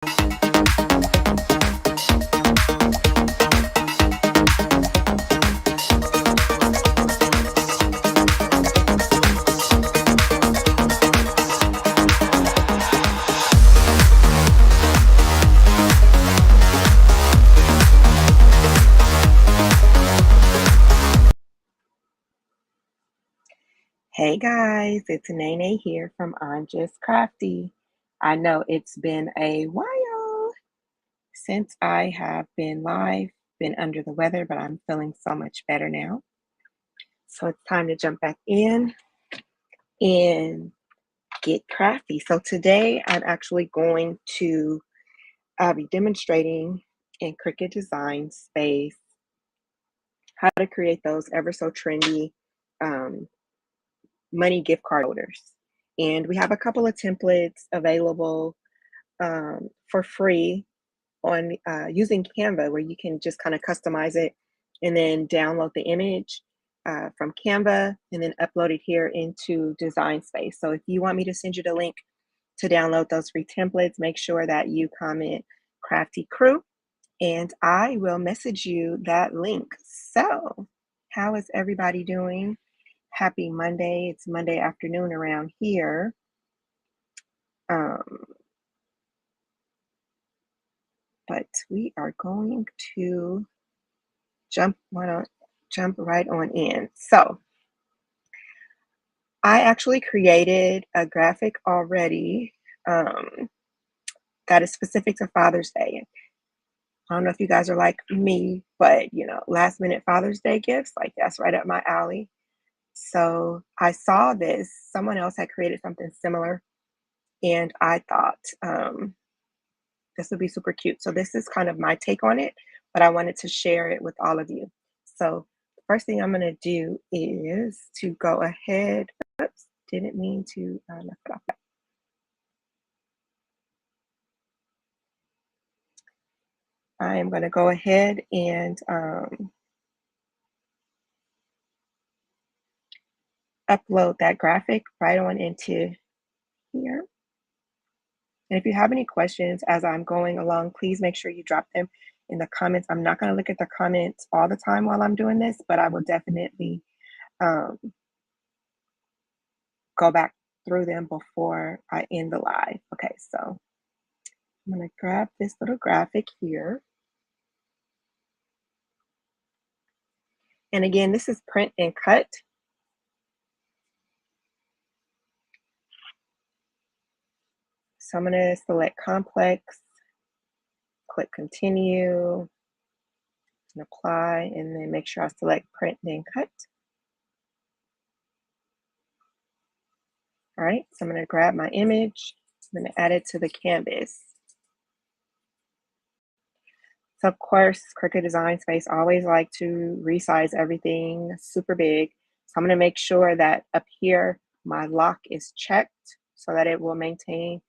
Hey guys, it's Nene here from I'm Just Crafty. I know it's been a while since I have been live, been under the weather, but I'm feeling so much better now. So it's time to jump back in and get crafty. So today I'm actually going to be demonstrating in Cricut Design Space how to create those ever so trendy um, money gift card holders. And we have a couple of templates available for free on using Canva, where you can just kind of customize it and then download the image from Canva and then upload it here into Design Space. So if you want me to send you the link to download those free templates, make sure that you comment Crafty Crew and I will message you that link. So how is everybody doing? Happy Monday. It's Monday afternoon around here. But we are going to jump right on in. So I actually created a graphic already that is specific to Father's Day. I don't know if you guys are like me, but you know, last minute Father's Day gifts, like that's right up my alley. So I saw this, someone else had created something similar, and I thought this would be super cute. So this is kind of my take on it, but I wanted to share it with all of you. So the first thing I'm going to do is to go ahead. Oops, didn't mean to left it off. I am going to go ahead and upload that graphic right on into here. And if you have any questions as I'm going along, please make sure you drop them in the comments. I'm not going to look at the comments all the time while I'm doing this, but I will definitely go back through them before I end the live. Okay, so I'm going to grab this little graphic here. And again, this is print and cut. So I'm going to select complex, click continue, and apply, and then make sure I select print and cut. All right, so I'm going to grab my image. I'm going to add it to the canvas. So of course, Cricut Design Space always like to resize everything super big. So I'm going to make sure that up here my lock is checked so that it will maintain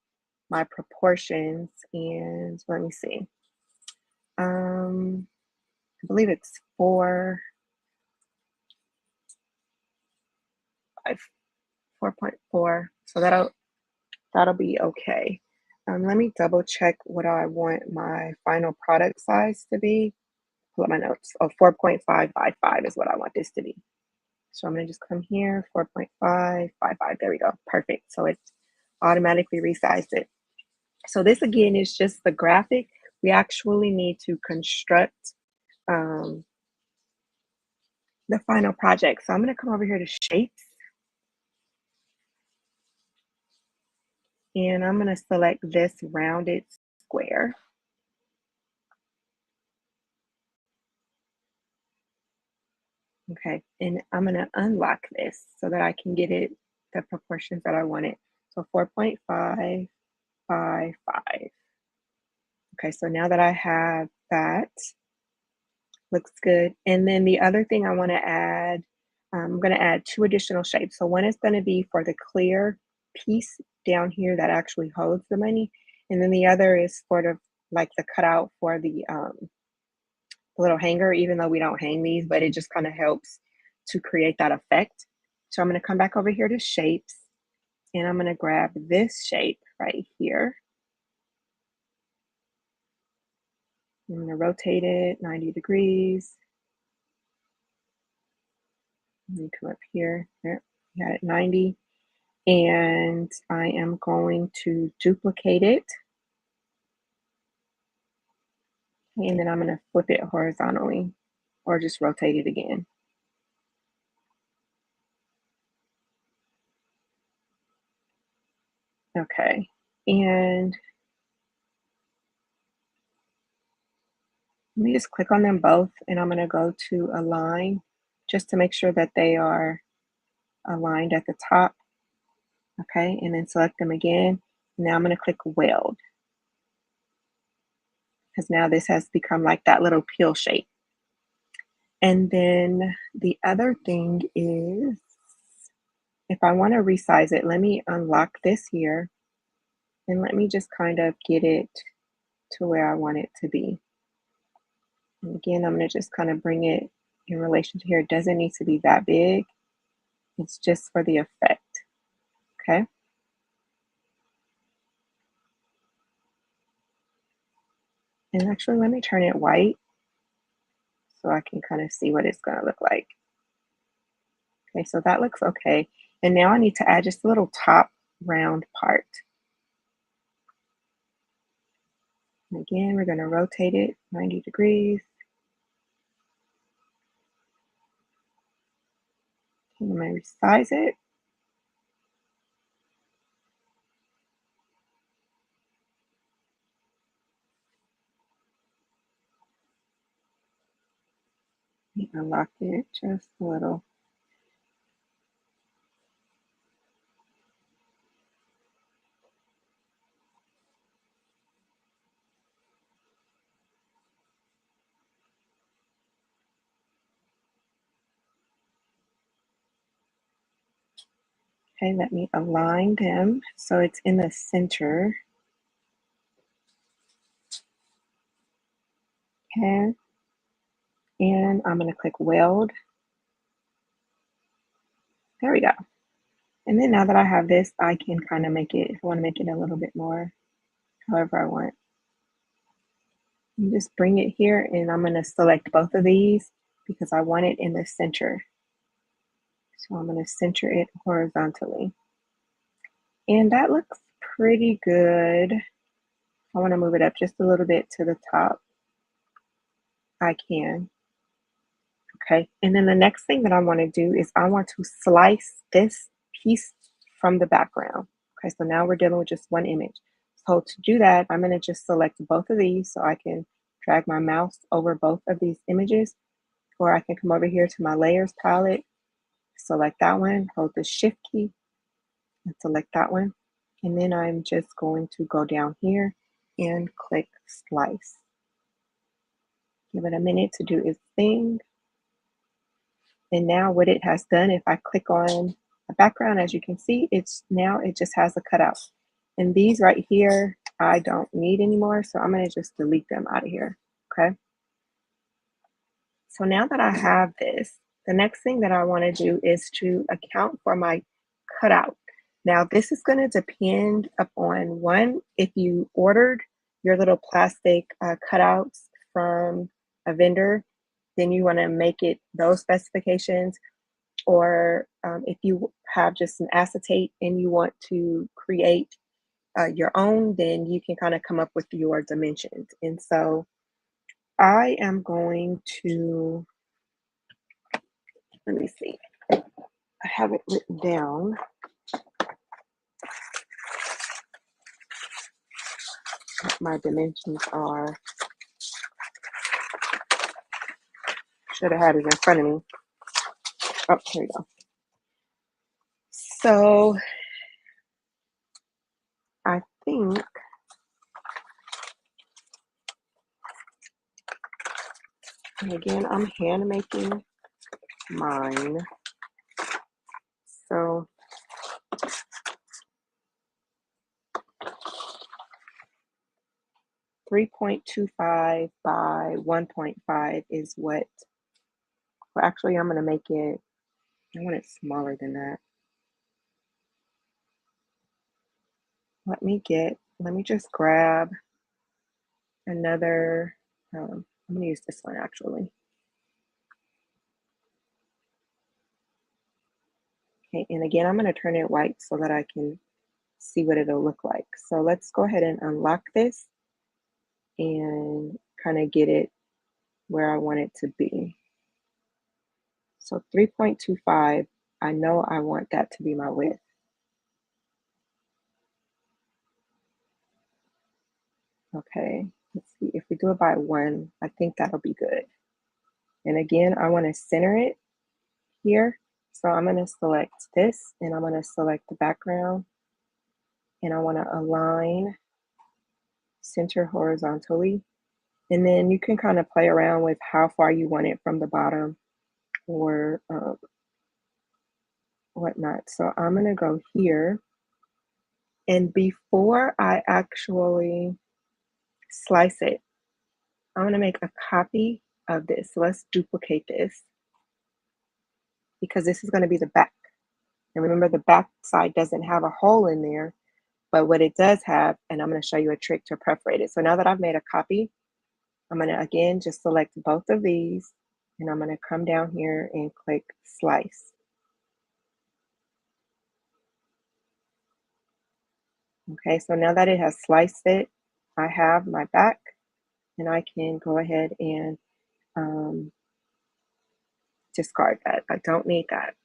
my proportions. And let me see. I believe it's 4.4. So that'll be okay. Let me double check what I want my final product size to be. Pull up my notes. Oh, 4.5 by 5 is what I want this to be. So I'm going to just come here, 4.5 by 5. There we go. Perfect. So it's automatically resized it. So this again is just the graphic. We actually need to construct the final project. So I'm going to come over here to shapes. And I'm going to select this rounded square. Okay, and I'm going to unlock this so that I can get it the proportions that I want it. So 4.5 by 5. Okay, so now that I have that, looks good. And then the other thing I want to add, I'm going to add 2 additional shapes. So one is going to be for the clear piece down here that actually holds the money. And then the other is sort of like the cutout for the little hanger, even though we don't hang these, but it just kind of helps to create that effect. So I'm going to come back over here to shapes, and I'm going to grab this shape right here. I'm going to rotate it 90 degrees. Let me come up here. There, we got it 90. And I am going to duplicate it. And then I'm going to flip it horizontally or just rotate it again. Okay. And let me just click on them both, and I'm going to go to align just to make sure that they are aligned at the top. Okay, and then select them again. Now I'm going to click weld because now this has become like that little peel shape. And then the other thing is, if I want to resize it, let me unlock this here and let me just kind of get it to where I want it to be. And again, I'm going to just kind of bring it in relation to here. It doesn't need to be that big. It's just for the effect. Okay. And actually, let me turn it white so I can kind of see what it's going to look like. Okay, so that looks okay. And now I need to add just a little top round part. And again, we're going to rotate it 90 degrees. And I'm going to resize it. Unlock it just a little. Okay, let me align them so it's in the center. Okay, and I'm going to click weld. There we go. And then now that I have this, I can kind of make it, if I want to make it a little bit more, however I want. And just bring it here, and I'm going to select both of these because I want it in the center. So I'm going to center it horizontally. And that looks pretty good. I want to move it up just a little bit to the top. I can. Okay, and then the next thing that I want to do is I want to slice this piece from the background. Okay, so now we're dealing with just one image. So to do that, I'm going to just select both of these so I can drag my mouse over both of these images, or I can come over here to my layers palette, select that one, hold the shift key and select that one. And then I'm just going to go down here and click slice. Give it a minute to do its thing. And now what it has done, if I click on the background, as you can see, it's now it just has a cutout. And these right here, I don't need anymore. So I'm going to just delete them out of here. Okay. So now that I have this, the next thing that I want to do is to account for my cutout. Now this is going to depend upon one, if you ordered your little plastic cutouts from a vendor, then you want to make it those specifications. Or if you have just an acetate and you want to create your own, then you can kind of come up with your dimensions. And so I am going to, let me see, I have it written down. What my dimensions are. Should have had it in front of me. Oh, here we go. So I think and again, I'm hand making mine. So .25 by 1.5 is what, well, actually, I'm going to make it, I want it smaller than that. Let me just grab another I'm gonna use this one actually. Okay, and again, I'm gonna turn it white so that I can see what it'll look like. So let's go ahead and unlock this and kind of get it where I want it to be. So 3.25, I know I want that to be my width. Okay, let's see, if we do it by 1, I think that'll be good. And again, I want to center it here. So I'm going to select this and I'm going to select the background and I want to align center horizontally. And then you can kind of play around with how far you want it from the bottom or whatnot. So I'm going to go here. And before I actually slice it, I'm going to make a copy of this. So let's duplicate this because this is going to be the back. And remember, the back side doesn't have a hole in there, but what it does have, and I'm going to show you a trick to perforate it. So now that I've made a copy, I'm going to again just select both of these and I'm going to come down here and click slice. Okay, so now that it has sliced it, I have my back and I can go ahead and discard that. I don't need that.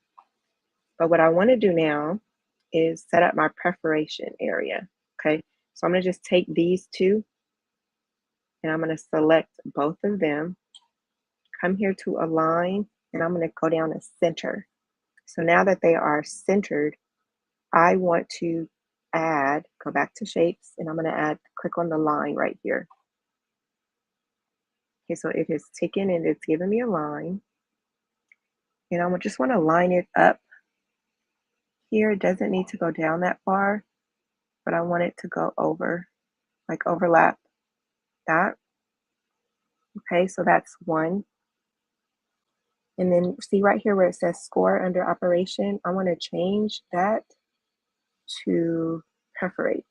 But what I want to do now is set up my perforation area. Okay, so I'm going to just take these two and I'm going to select both of them, come here to align, and I'm going to go down to center. So now that they are centered, I want to add, go back to shapes, and I'm going to add, click on the line right here. Okay, so it is ticking and it's giving me a line. And I just want to line it up here. It doesn't need to go down that far, but I want it to go over, like overlap that. Okay, so that's one. And then see right here where it says score under operation, I want to change that to perforate.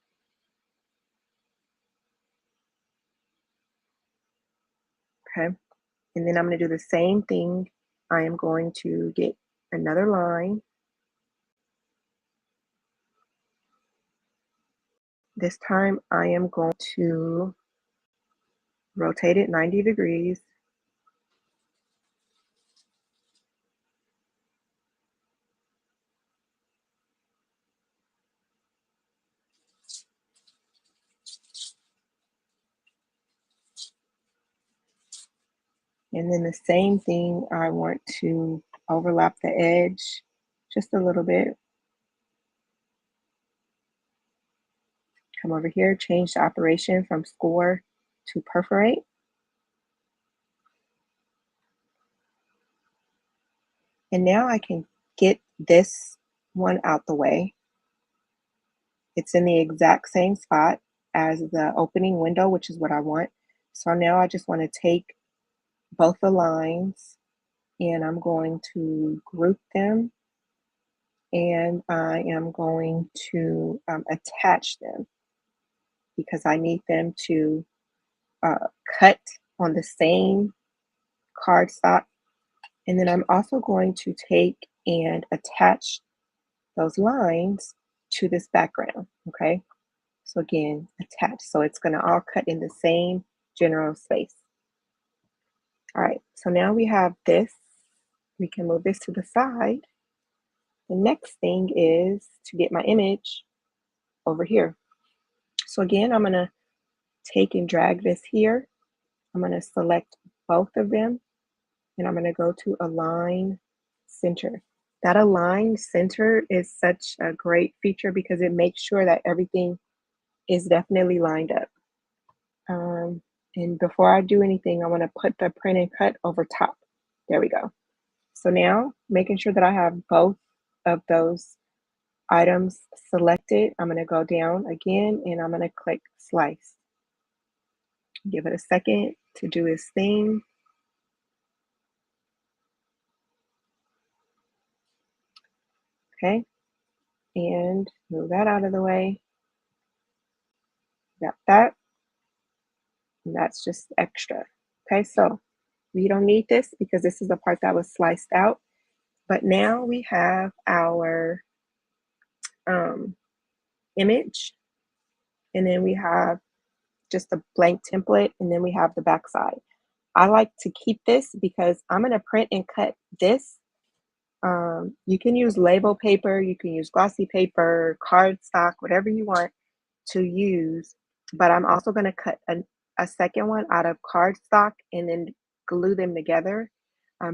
Okay, and then I'm going to do the same thing. I am going to get another line. This time I am going to rotate it 90 degrees. And then the same thing, I want to overlap the edge just a little bit. Come over here, change the operation from score to perforate. And now I can get this one out the way. It's in the exact same spot as the opening window, which is what I want. So now I just want to take both the lines and I'm going to group them and I am going to attach them because I need them to cut on the same cardstock. And then I'm also going to take and attach those lines to this background, okay? So again, attach. So it's gonna all cut in the same general space. All right, so now we have this. We can move this to the side. The next thing is to get my image over here. So again, I'm gonna take and drag this here. I'm gonna select both of them and I'm gonna go to align center. That align center is such a great feature because it makes sure that everything is definitely lined up. And before I do anything, I want to put the print and cut over top. There we go. So now making sure that I have both of those items selected, I'm going to go down again and I'm going to click slice. Give it a second to do its thing. Okay, and move that out of the way. Got that. And that's just extra. Okay, so we don't need this because this is the part that was sliced out. But now we have our um, image, and then we have just a blank template, and then we have the back side. I like to keep this because I'm going to print and cut this. You can use label paper, you can use glossy paper, cardstock, whatever you want to use. But I'm also going to cut a second one out of cardstock and then glue them together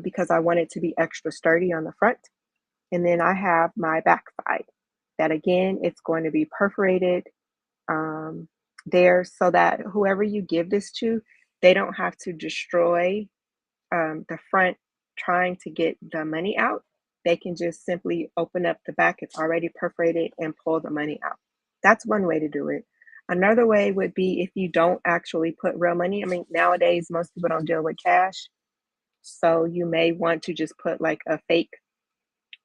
because I want it to be extra sturdy on the front. And then I have my back side that again, it's going to be perforated um, there so that whoever you give this to, they don't have to destroy the front trying to get the money out. They can just simply open up the back, it's already perforated, and pull the money out. That's one way to do it. Another way would be if you don't actually put real money. I mean, nowadays, most people don't deal with cash. So you may want to just put like a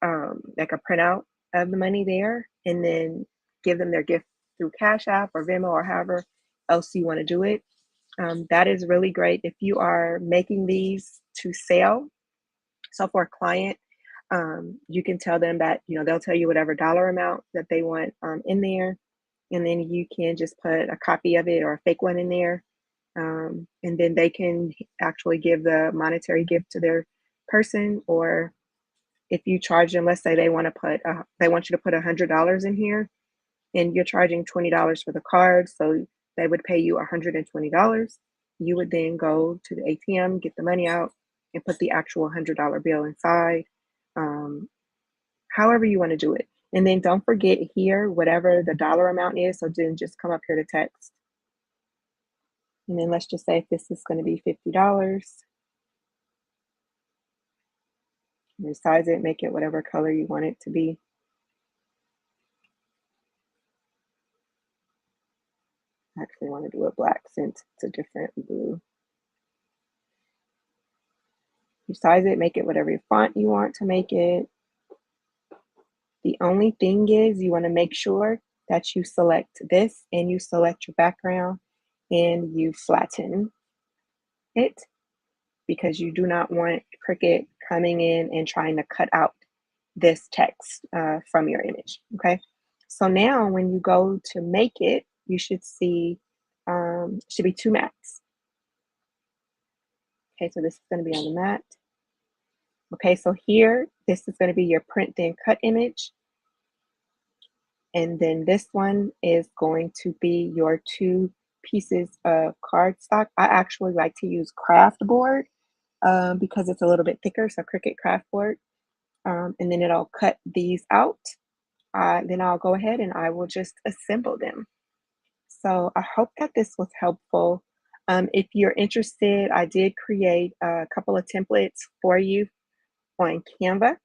printout of the money there and then give them their gift through Cash App or Venmo or however else you want to do it. That is really great if you are making these to sell. So for a client, you can tell them that, they'll tell you whatever dollar amount that they want in there. And then you can just put a copy of it or a fake one in there. And then they can actually give the monetary gift to their person. Or if you charge them, let's say they want you to put $100 in here and you're charging $20 for the card. So they would pay you $120. You would then go to the ATM, get the money out, and put the actual $100 bill inside, um, however you want to do it. And then don't forget here, whatever the dollar amount is. So then just come up here to text. And then let's just say if this is going to be $50, resize it, make it whatever color you want it to be. I actually want to do a black since it's a different blue. Resize it, make it whatever font you want to make it. The only thing is you want to make sure that you select this and you select your background and you flatten it because you do not want Cricut coming in and trying to cut out this text from your image. Okay. So now when you go to make it, you should see, should be two mats. Okay. So this is going to be on the mat. Okay. So here, this is going to be your print then cut image. And then this one is going to be your two pieces of cardstock. I actually like to use craft board because it's a little bit thicker, so Cricut craft board. And then it'll cut these out. Then I'll go ahead and I will just assemble them. So I hope that this was helpful. If you're interested, I did create a couple of templates for you on Canva.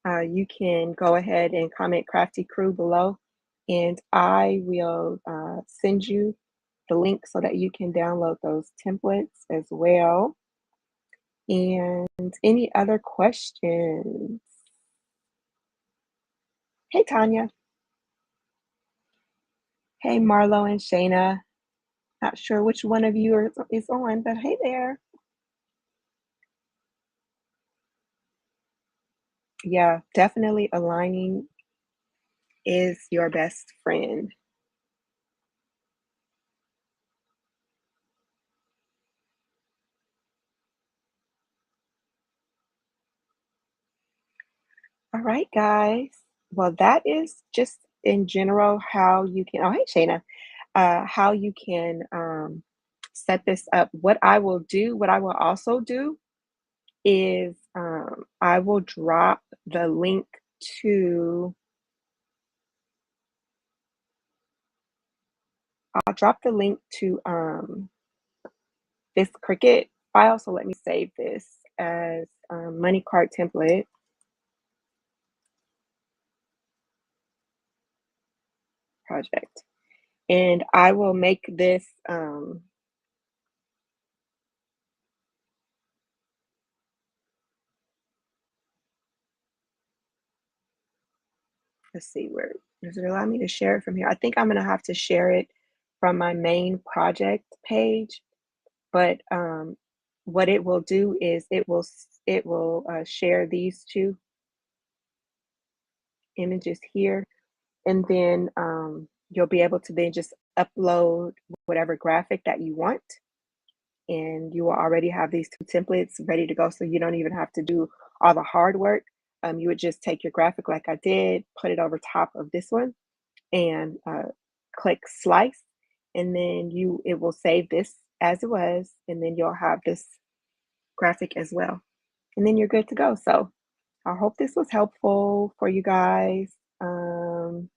You can go ahead and comment Crafty Crew below, and I will send you the link so that you can download those templates as well. And any other questions? Hey, Tanya. Hey, Marlo and Shayna. Not sure which one of you is on, but hey there. Yeah, definitely aligning is your best friend. All right, guys. Well, that is just in general how you can. Oh, hey, Shayna. How you can set this up. What I will also do is I will drop the link to. I'll drop the link to this Cricut file. So let me save this as money card template project. And I will make this, let's see, where does it allow me to share it from here? I think I'm gonna have to share it from my main project page. But what it will do is it will share these two images here, and then you'll be able to then just upload whatever graphic that you want, and you will already have these two templates ready to go, so you don't even have to do all the hard work. You would just take your graphic like I did, put it over top of this one, and click slice, and then it will save this as it was, and then you'll have this graphic as well, and then you're good to go. So I hope this was helpful for you guys. Um,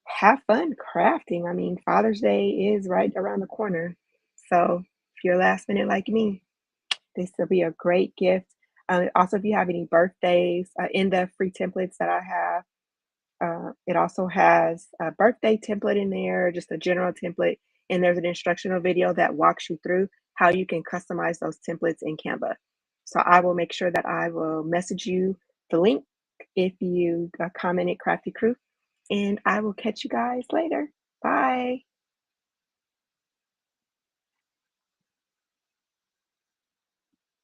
have fun crafting. I mean, Father's Day is right around the corner. So if you're last minute like me, this will be a great gift. Also, if you have any birthdays in the free templates that I have, it also has a birthday template in there, just a general template, and there's an instructional video that walks you through how you can customize those templates in Canva. So I will make sure that I will message you the link if you commented Crafty Crew, and I will catch you guys later. Bye.